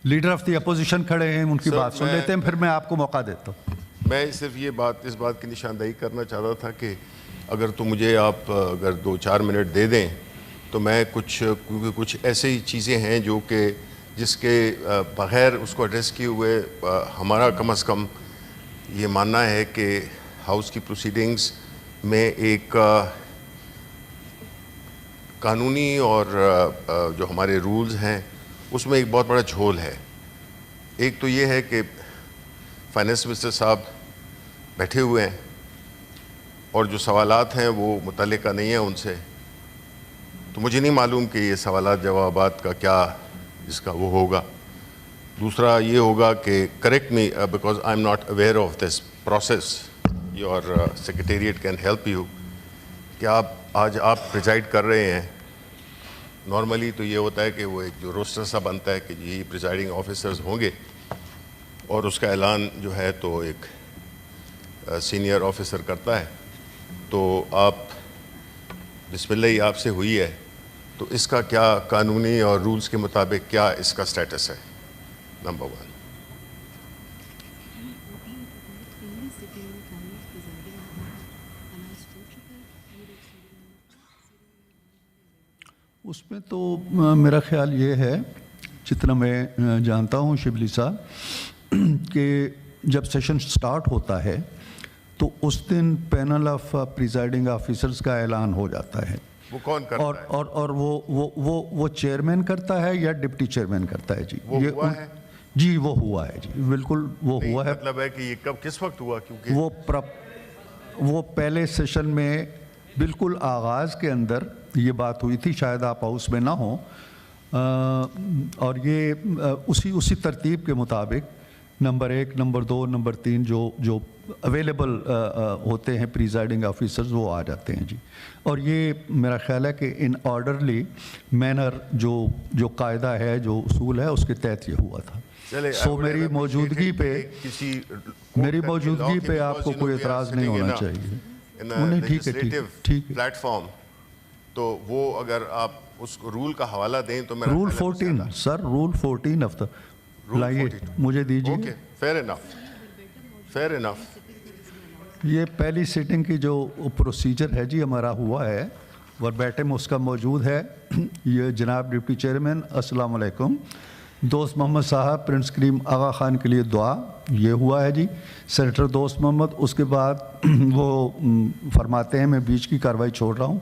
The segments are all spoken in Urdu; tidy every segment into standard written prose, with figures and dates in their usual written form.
لیڈر آف دی اپوزیشن کھڑے ہیں, ان کی بات سن لیتے ہیں, پھر میں آپ کو موقع دیتا ہوں. میں صرف اس بات کی نشاندہی کرنا چاہتا تھا کہ اگر تو مجھے آپ اگر 2-4 منٹ دے دیں تو میں کیونکہ کچھ ایسے ہی چیزیں ہیں جو کہ جس کے بغیر اس کو ایڈریس کیے ہوئے ہمارا کم از کم یہ ماننا ہے کہ ہاؤس کی پروسیڈنگز میں ایک قانونی اور جو ہمارے رولز ہیں اس میں ایک بہت بڑا جھول ہے. ایک تو یہ ہے کہ فائنانس منسٹر صاحب بیٹھے ہوئے ہیں اور جو سوالات ہیں وہ متعلقہ نہیں ہیں ان سے, تو مجھے نہیں معلوم کہ یہ سوالات جوابات کا کیا اس کا وہ ہوگا. دوسرا یہ ہوگا کہ correct me because I am not aware of this process, your secretariat can help you, کہ آج آپ پریزائڈ کر رہے ہیں. نارملی تو یہ ہوتا ہے کہ وہ ایک جو روسٹر سا بنتا ہے کہ یہ پریزائڈنگ آفیسرز ہوں گے اور اس کا اعلان جو ہے تو ایک سینئر آفیسر کرتا ہے. تو آپ بسم اللہ ہی آپ سے ہوئی ہے, تو اس کا کیا قانونی اور رولز کے مطابق کیا اس کا سٹیٹس ہے, نمبر 1. اس میں تو میرا خیال یہ ہے, جتنا میں جانتا ہوں شبلی صاحب, کہ جب سیشن سٹارٹ ہوتا ہے تو اس دن پینل آف پریزائڈنگ آفیسرز کا اعلان ہو جاتا ہے. وہ کون کرتا ہے؟ اور وہ چیئرمین کرتا ہے یا ڈپٹی چیئرمین کرتا ہے؟ جی وہ ہوا ہے. جی وہ ہوا ہے, جی بالکل وہ ہوا ہے. مطلب ہے کہ یہ کب کس وقت ہوا؟ کیونکہ وہ پہلے سیشن میں بالکل آغاز کے اندر یہ بات ہوئی تھی, شاید آپ ہاؤس میں نہ ہوں, اور یہ اسی ترتیب کے مطابق نمبر 1, نمبر 2, نمبر 3 جو اویلیبل ہوتے ہیں پریزائڈنگ آفیسرز وہ آ جاتے ہیں. جی, اور یہ میرا خیال ہے کہ ان آرڈرلی مینر جو قاعدہ ہے, جو اصول ہے, اس کے تحت یہ ہوا تھا. سو میری موجودگی پہ آپ کو کوئی اعتراض نہیں ہونا چاہیے. نہیں, ٹھیک ہے پلیٹ فارم, تو وہ اگر آپ اس رول کا حوالہ دیں تو میں rule 14 sir, rule 14 of the لائیے مجھے دیجیے. Okay, fair enough. یہ پہلی سیٹنگ کی جو پروسیجر ہے جی ہمارا ہوا ہے, وربیٹم اس کا موجود ہے. یہ جناب ڈپٹی چیئرمین, السلام علیکم. دوست محمد صاحب پرنس کریم آغا خان کے لیے دعا, یہ ہوا ہے جی. سینیٹر دوست محمد, اس کے بعد وہ فرماتے ہیں, میں بیچ کی کارروائی چھوڑ رہا ہوں.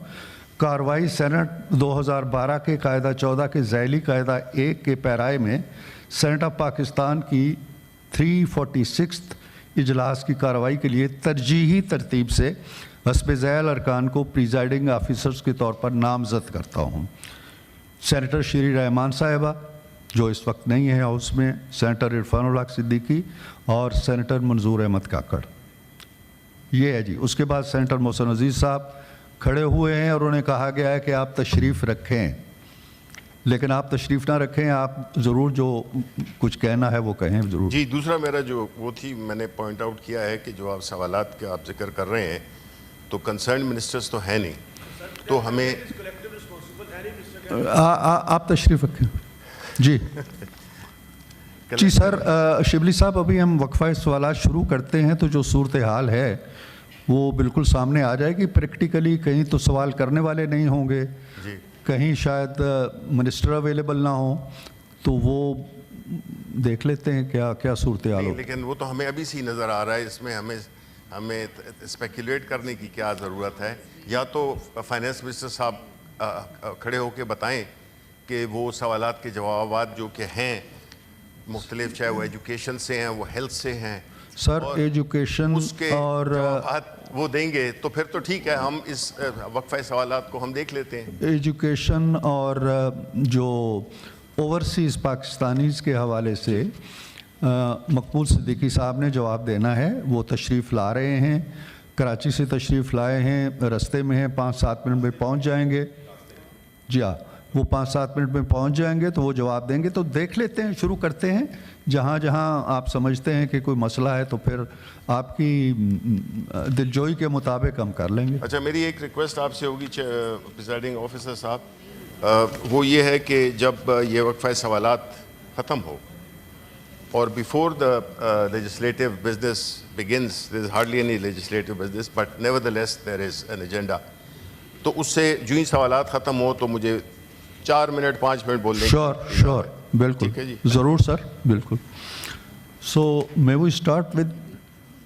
کارروائی سینٹ 2012 کے قاعدہ 14 کے ذیلی قاعدہ 1 کے پیرائے میں سینٹ آف پاکستان کی 346 اجلاس کی کارروائی کے لیے ترجیحی ترتیب سے حسب ذیل ارکان کو پریزائڈنگ آفیسرز کے طور پر نامزد کرتا ہوں. سینیٹر شیری رحمان صاحبہ جو اس وقت نہیں ہے ہاؤس میں, سینیٹر عرفان الحق صدیقی اور سینیٹر منظور احمد کاکڑ, یہ ہے جی. اس کے بعد سینیٹر محسن عزیز صاحب کھڑے ہوئے ہیں اور انہیں کہا گیا ہے کہ آپ تشریف رکھیں, لیکن آپ تشریف نہ رکھیں, آپ ضرور جو کچھ کہنا ہے وہ کہیں ضرور. جی, دوسرا میرا جو وہ تھی, میں نے پوائنٹ آؤٹ کیا ہے کہ جو آپ سوالات کا آپ ذکر کر رہے ہیں تو کنسرن منسٹرز تو ہیں نہیں, تو ہمیں آپ تشریف رکھیں. جی جی سر. شبلی صاحب, ابھی ہم وقفہ سوالات شروع کرتے ہیں تو جو صورتحال ہے وہ بالکل سامنے آ جائے گی. پریکٹیکلی کہیں تو سوال کرنے والے نہیں ہوں گے, کہیں شاید منسٹر اویلیبل نہ ہوں, تو وہ دیکھ لیتے ہیں کیا صورتحال ہو. لیکن وہ تو ہمیں ابھی سے نظر آ رہا ہے, اس میں ہمیں اسپیکولیٹ کرنے کی کیا ضرورت ہے. یا تو فائنانس منسٹر صاحب کھڑے ہو کے بتائیں کہ وہ سوالات کے جوابات جو کہ ہیں مختلف, چاہے وہ ایجوکیشن سے ہیں, وہ ہیلتھ سے ہیں. سر ایجوکیشن اور وہ دیں گے تو پھر تو ٹھیک ہے, ہم اس وقفہ سوالات کو ہم دیکھ لیتے ہیں. ایجوکیشن اور جو اوورسیز پاکستانیز کے حوالے سے مقبول صدیقی صاحب نے جواب دینا ہے. وہ تشریف لا رہے ہیں, کراچی سے تشریف لائے ہیں, رستے میں ہیں, 5-7 منٹ میں پہنچ جائیں گے. جی ہاں, وہ 5-7 منٹ میں پہنچ جائیں گے تو وہ جواب دیں گے. تو دیکھ لیتے ہیں, شروع کرتے ہیں. جہاں آپ سمجھتے ہیں کہ کوئی مسئلہ ہے تو پھر آپ کی دلجوئی کے مطابق ہم کر لیں گے. اچھا, میری ایک ریکویسٹ آپ سے ہوگی پریزائڈنگ آفیسر صاحب, وہ یہ ہے کہ جب یہ وقفہ سوالات ختم ہو or before the legislative business begins, there is hardly any legislative business, but nevertheless there is an agenda. تو اس سے جو ہی سوالات ختم ہو تو مجھے 4 منٹ 5 منٹ بولنے شور بالکل ٹھیک ہے جی. ضرور سر بالکل. سو may we start with